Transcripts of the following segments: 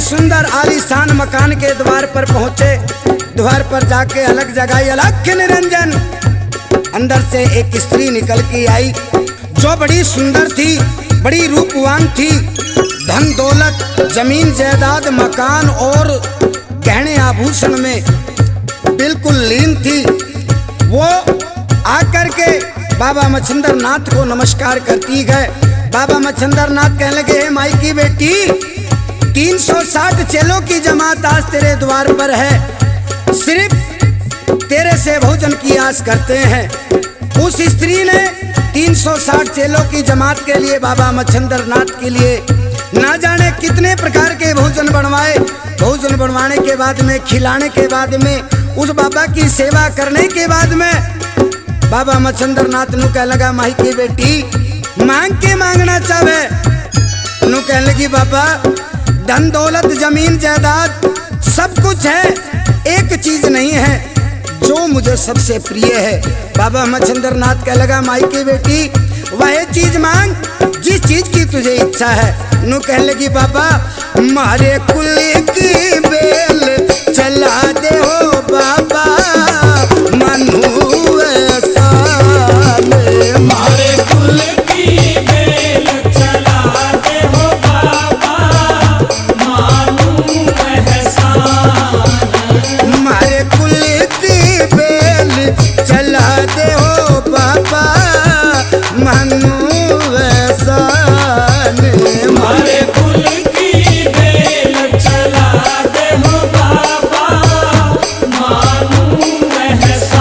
सुंदर आलीशान मकान के द्वार पर पहुंचे। द्वार पर जाके अलग जगाई अलग निरंजन। अंदर से एक स्त्री निकल के आई जो बड़ी सुंदर थी, बड़ी रूपवान थी। धन दौलत, जमीन जायदाद, मकान और गहने आभूषण में बिल्कुल लीन थी। वो आकर के बाबा मच्छिंद्र नाथ को नमस्कार करती गए। बाबा मच्छिंद्र नाथ कहने लगे, हे माई की बेटी, 360 चेलों की जमात आज तेरे द्वार पर है, सिर्फ तेरे से भोजन की आस करते हैं। उस स्त्री ने 360 चेलों की जमात के लिए बाबा मच्छिंद्र नाथ के लिए ना जाने कितने प्रकार के भोजन बनवाए। भोजन बनवाने के बाद में, खिलाने के बाद में, उस बाबा की सेवा करने के बाद में बाबा मच्छिंद्र नाथ नु कह लगा, माई की बेटी मांग के मांगना चाहे। नु कह लगी, बाबा धन दौलत, जमीन जायदाद सब कुछ है, एक चीज नहीं है जो मुझे सबसे प्रिय है। बाबा मच्छिंद्र नाथ कह लगा, माई की बेटी वह चीज मांग जिस चीज की तुझे इच्छा है। नु कह लगी, बाबा मारे कुल की बेल चला दे हो बाबा, मनु ऐसा मारे कुल की बेल चला दे हो बाबा, मानू एहसान। मारे कुल की बेल चला दे हो बाबा, मनु एहसान। मारे कुल की बेल चला दे हो बाबा, मानू एहसान।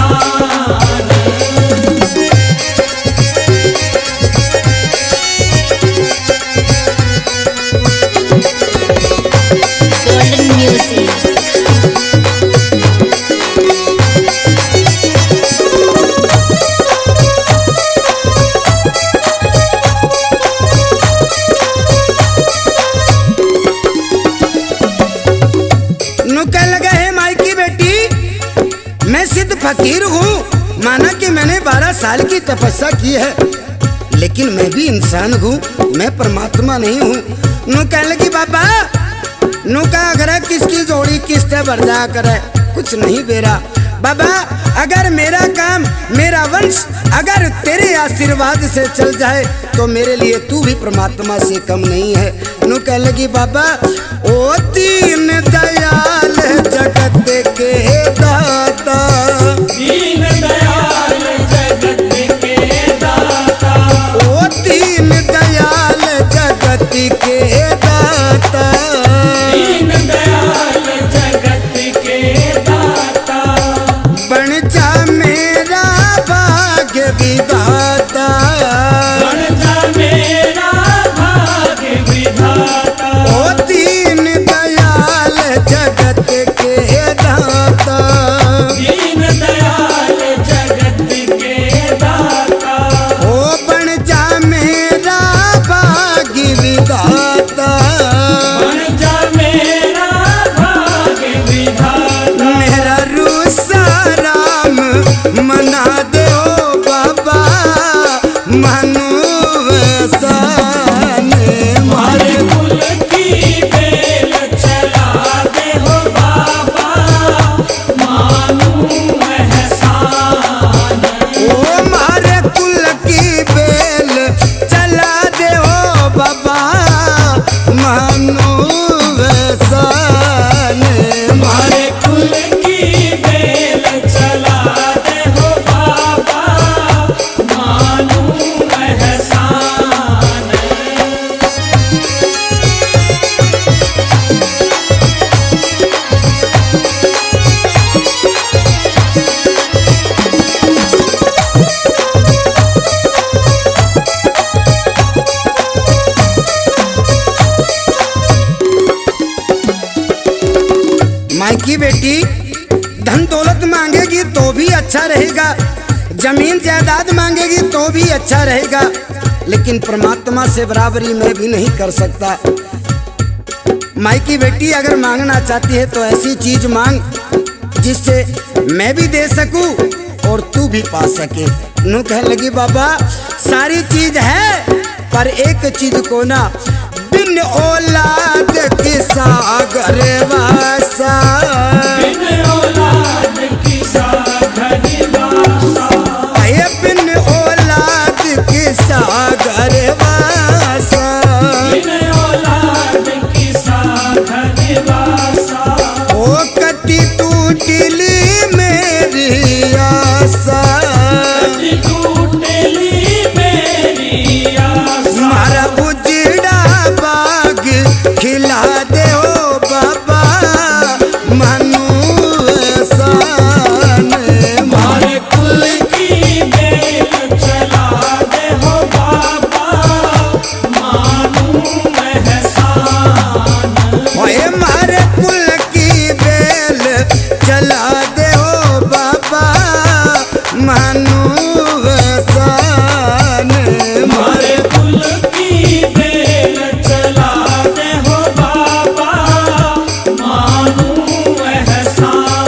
Golden Music. नुक्कड़ लगा, है माई की बेटी मैं सिद्ध फकीर हूँ। माना कि मैंने 12 साल की तपस्या की है, लेकिन मैं भी इंसान हूँ, मैं परमात्मा नहीं हूँ। नु कह लगी, बाबा नु का अगर किसकी जोड़ी किससे बढ़ जा करे, कुछ नहीं बेरा। बाबा अगर मेरा काम, मेरा वंश अगर तेरे आशीर्वाद से चल जाए तो मेरे लिए तू भी परमात्मा से कम नहीं है। नु कह लगी, बाबा ओ दीन दयाल जगत के दाता, दीन दयाल जगत के दाता, ओ दीन दयाल जगत के दाता, दीन दयाल जगत के दाता। बन जा मेरा भाग्य विधाता, बन जा मेरा भाग्य विधाता, ओ दीन दयाल जगत के दाता। दीन दयाल जगत के दाता। ओ बन जा मेरा भाग्य विधाता, बन जा मेरा भाग्य विधाता। मेरा रूसा राम मना दे ओ बाबा, मनु एहसान। मारे कुल की बेल चला दे हो बाबा, मानू एहसान। ओ मारे कुल की बेल चला दे ओ बाबा, की बेटी धन दौलत मांगेगी तो भी अच्छा रहेगा, जमीन जायदाद मांगेगी तो भी अच्छा रहेगा, लेकिन परमात्मा से बराबरी मैं भी नहीं कर सकता। माई की बेटी अगर मांगना चाहती है तो ऐसी चीज मांग जिससे मैं भी दे सकूं और तू भी पा सके। नू कहने लगी बाबा सारी चीज है पर एक चीज को ना, बिन औलाद की सागर वासा, बिन औलाद की सागर वासा, ये बिन औलाद की सागर वासा, बिन औलाद की सागर वासा, ओ कति टूटली मेरी आशा, कति टूटली मेरी आशा, मारा उजड़ा बाग खिला दे ओ बाबा, मनु एहसान मारे कुल की बेल चला दे हो बाबा, मानू एहसान, ओए मारे कुल की बेल चला दे ओ बाबा, मनु एहसान मारे कुल की बेल चला दे हो बाबा, मानू एहसान।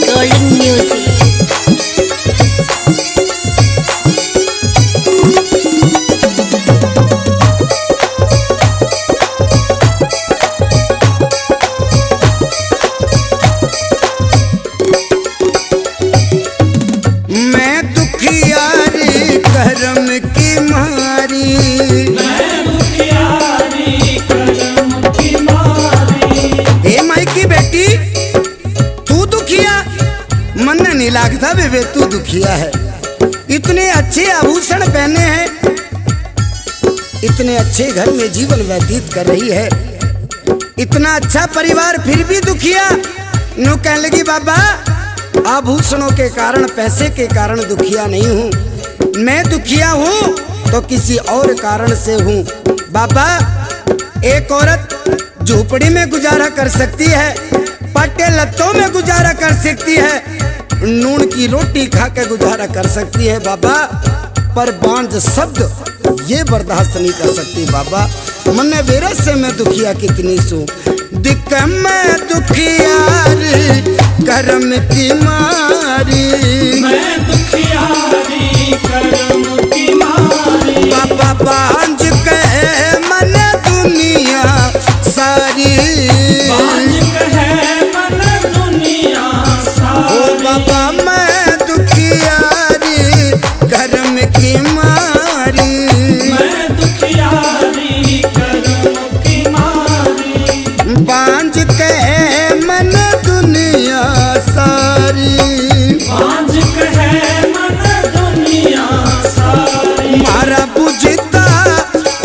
Golden Music. मैं दुखियारी करम की मारी, मैं दुखियारी करम की मारी, हे माई की बेटी तू दुखिया मन नहीं लागता बेबे, तू दुखिया है। इतने अच्छे आभूषण पहने हैं, इतने अच्छे घर में जीवन व्यतीत कर रही है, इतना अच्छा परिवार फिर भी दुखिया। नो कहने लगी बाबा आभूषणों के कारण पैसे के कारण दुखिया नहीं हूँ, मैं दुखिया हूँ तो किसी और कारण से हूँ। बाबा एक औरत झोपड़ी में गुजारा कर सकती है, पट्टे लत्तों में गुजारा कर सकती है, नून की रोटी खा के गुजारा कर सकती है बाबा, पर बांझ शब्द ये बर्दाश्त नहीं कर सकती बाबा। मन बेरस से मैं दुखिया कितनी सू, दिक मैं दुखियारी करम की मारी, मैं दुखियारी करम की मारी, बाबा बांझ के मन दुनिया सारी, बांझ कहे मन दुनिया ओ सारी, बाबा मैं दुखियारी करम की मारी, मैं दुखियारी करम की मारी, बांझ के मन दुनिया सारी, बांझ कहे मन दुनिया सारी, मारा बुझता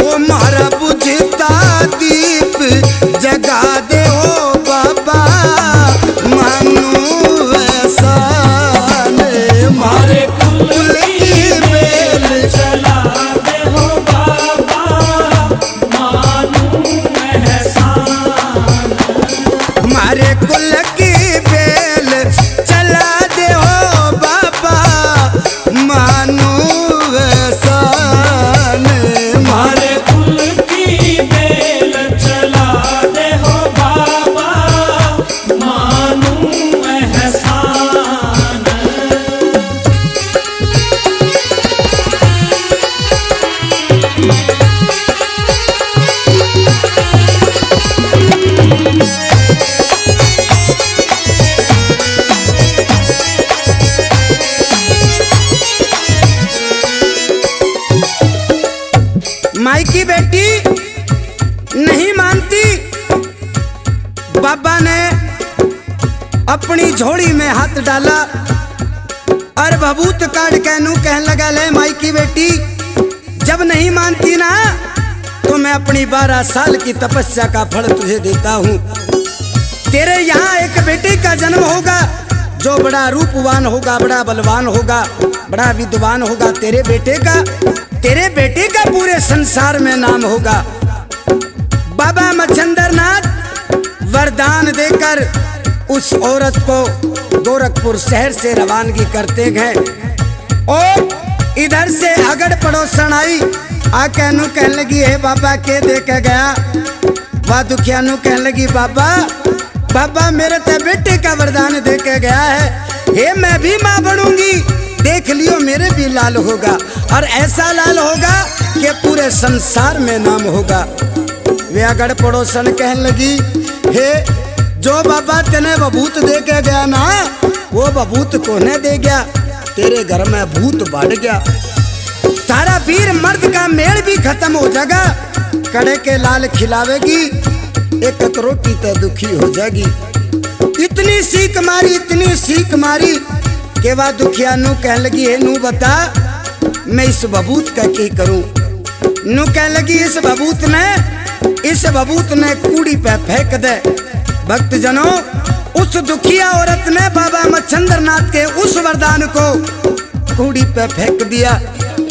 ओ मारा बुझता दीप जगा दे ओ बाबा, मानो एहसान मारे कुल की बेल चला दे हो बाबा, मानू एहसान, मारे कुल की बेल चला दे हो बाबा, मानो एहसान मारे कुल की बेल चला दे हो बाबा, मानू एहसान। माई की बेटी नहीं मानती। बाबा ने अपनी झोली में हाथ डाला और भभूत काट के नू कहने लगा, ले माई की बेटी जब नहीं मानती ना तो मैं अपनी 12 साल की तपस्या का फल तुझे देता हूँ। तेरे यहाँ एक बेटे का जन्म होगा जो बड़ा रूपवान होगा, बड़ा बलवान होगा, बड़ा विद्वान होगा। तेरे बेटे का पूरे संसार में नाम होगा। बाबा मच्छंदरनाथ वरदान देकर उस औरत को गोरखपुर शहर से रवानगी करते गए। और इधर से अगड़ पड़ोसन आई आके नु कहने लगी, हे बाबा के दे के गया? वह दुखिया नु कहने लगी, बाबा मेरे ते बेटे का वरदान दे के गया है। हे मैं भी माँ बनूंगी, देख लियो मेरे भी लाल होगा, और ऐसा लाल होगा कि पूरे संसार में नाम होगा। वे अगड़ पड़ोसन कहने लगी, हे जो बाबा तेने बबूत दे के गया ना, वो बबूत कोने दे गया? तेरे घर में भूत बढ़ गया, तारा वीर मर्द का मेल भी खत्म हो जाएगा। कड़े के लाल खिलावेगी, एक रोटी तो दुखी हो जाएगी। इतनी सीख मारी के बाद दुखिया नु कहने लगी, हे नु बता मैं इस बबूत का क्या करूं? नु कहने लगी, इस बबूत ने कूड़ी पे फेंक दे। भक्त जनों, उस दुखिया औरत ने बाबा मच्छंदरनाथ के उस वरदान को कूड़ी पे फेंक दिया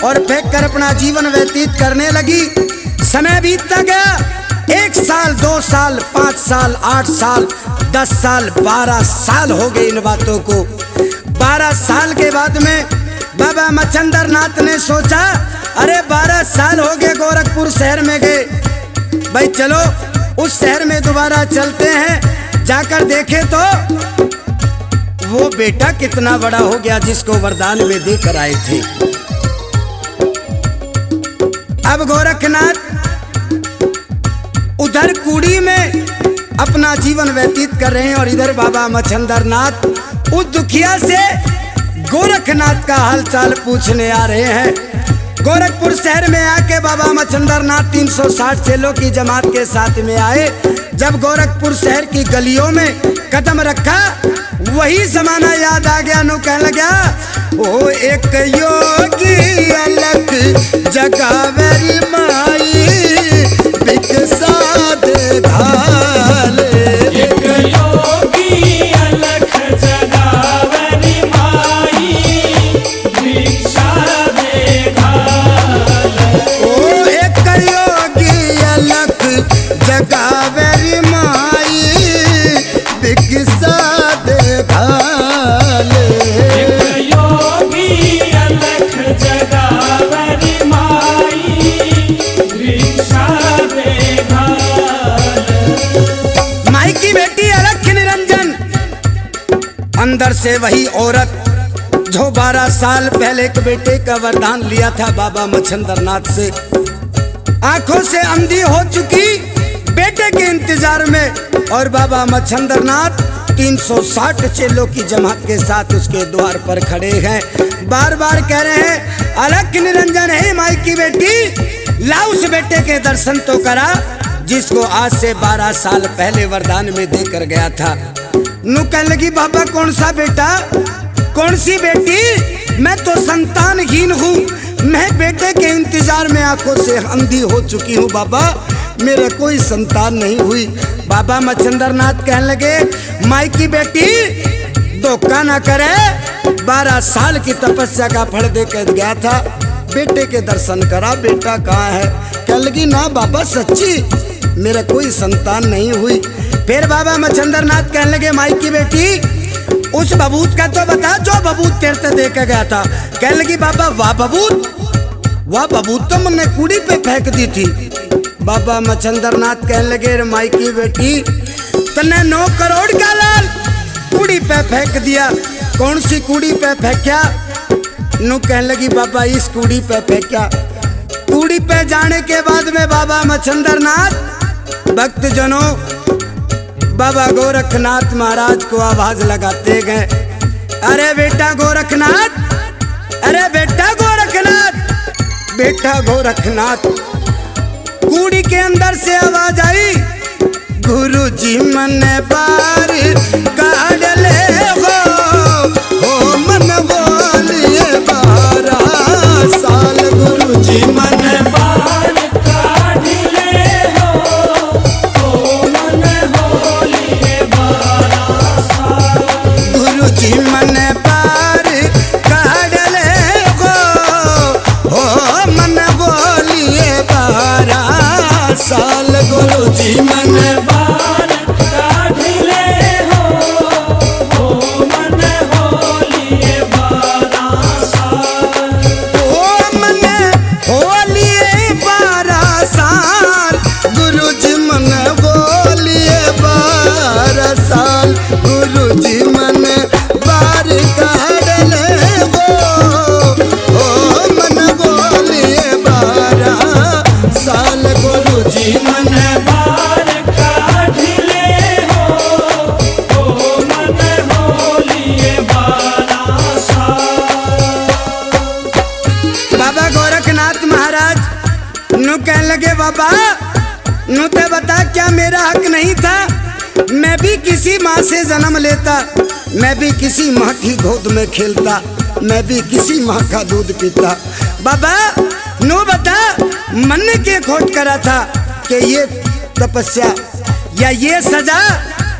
और फेंक कर अपना जीवन व्यतीत करने लगी। समय बीतता गया, 1 साल 2 साल 5 साल 8 साल 10 साल 12 साल हो गए इन बातों को। 12 साल के बाद में बाबा मच्छंदरनाथ ने सोचा, अरे 12 साल हो गए गोरखपुर शहर में गए, भाई चलो उस शहर में दोबारा चलते हैं, जाकर देखे तो वो बेटा कितना बड़ा हो गया जिसको वरदान में देकर आए थे। अब गोरखनाथ उधर कूड़ी में अपना जीवन व्यतीत कर रहे हैं और इधर बाबा मच्छंदरनाथ उस दुखिया से गोरखनाथ का हालचाल पूछने आ रहे हैं। गोरखपुर शहर में आके बाबा मच्छंदरनाथ 360 चेलों की जमात के साथ में आए। जब गोरखपुर शहर की गलियों में कदम रखा, वही जमाना याद आ गया। नु कहने लगा, ओ एक योगी अलग जगावेरी माई बिकसा दे घाले। एक योगी अलग जगावेरी माई भिक्षा दे घाले। ओ एक योगी अलग जगावेरी माई बिकसा दे घाले। एक योगी अलग जगावेरी माई भिक्षा दे घाले। माई की बेटी अलख निरंजन, अंदर से वही औरत जो 12 साल पहले एक बेटे का वरदान लिया था बाबा मच्छंदरनाथ से, आंखों से अंधी हो चुकी बेटे के इंतजार में। और बाबा मच्छंदरनाथ 360 चेलों की जमात के साथ उसके द्वार पर खड़े हैं। बार बार कह रहे हैं, अलख निरंजन है माई की बेटी, ला उस बेटे के दर्शन तो करा जिसको आज से 12 साल पहले वरदान में देकर गया था। नु कहने लगी, बाबा कौन सा बेटा, कौन सी बेटी? मैं तो संतानहीन हूँ, मैं बेटे के इंतजार में आंखों से अंधी हो चुकी हूँ बाबा, मेरे कोई संतान नहीं हुई। बाबा मच्छंदरनाथ कहने लगे, माई की बेटी धोखा ना करे, 12 साल की तपस्या का फल देकर गया था, बेटे के दर्शन करा, बेटा कहाँ है? कहने लगी, ना बाबा सच्ची मेरा कोई संतान नहीं हुई। फिर बाबा मच्छंदरनाथ कहने लगे, माई की बेटी उस बबूत का तो बता जो बबूत तेरे दे के गया था। कहने लगी, बाबा वाह बबूत तो मैंने कूड़ी पे फेंक दी थी। बाबा मच्छंदरनाथ कहने लगे, माई की बेटी तने 9 करोड़ का लाल कूड़ी पे फेंक दिया, कौन सी कूड़ी पे फेंका? नु कहने लगी, बाबा इस कूड़ी पे फेंका। कूड़ी पे जाने के बाद में बाबा मच्छंदरनाथ भक्त जनों बाबा गोरखनाथ महाराज को आवाज लगाते गए, अरे बेटा गोरखनाथ, अरे बेटा गोरखनाथ, बेटा गोरखनाथ। कूड़ी के अंदर से आवाज आई, गुरुजी मन बार काढ़ ले हो मन बोलिए 12 साल गुरुजी मन बाण काढ़ ले हो मन होलिए 12 साल। गुरुजी मन पार काढ़ ले हो मन बोलिए 12 साल गुरुजी नू कहने लगे बाबा नू ते बता क्या मेरा हक नहीं था? मैं भी किसी माँ से जन्म लेता, मैं भी किसी माँ की गोद में खेलता, मैं भी किसी माँ का दूध पीता। बाबा नू बता मन ने क्या खोट करा था कि ये तपस्या या ये सजा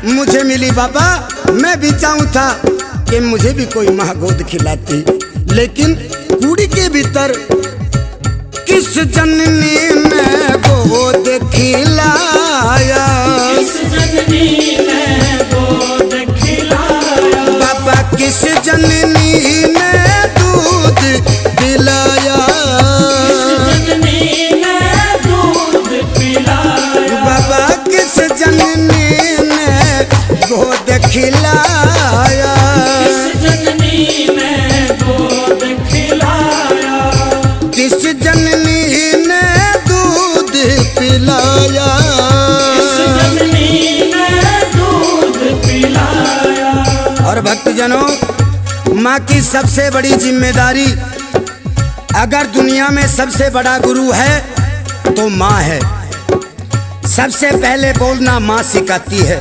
मुझे मिली? बाबा मैं भी चाहूँ था कि मुझे भी कोई माँ गोद खिलाती, लेकिन कूड़ी के भीतर किस जननी ने गोद खिलाया? किस जननी ने गोद खिलाया? बाबा किस जननी ने दूध पिलाया? किस जननी ने दूध पिलाया? बाबा किस जननी ने गोद खिलाया? किस जननी ने गोद खिलाया? किस जननी ने दूध पिलाया? किस जननी ने दूध पिलाया? और भक्तजनों माँ की सबसे बड़ी जिम्मेदारी, अगर दुनिया में सबसे बड़ा गुरु है तो माँ है। सबसे पहले बोलना माँ सिखाती है।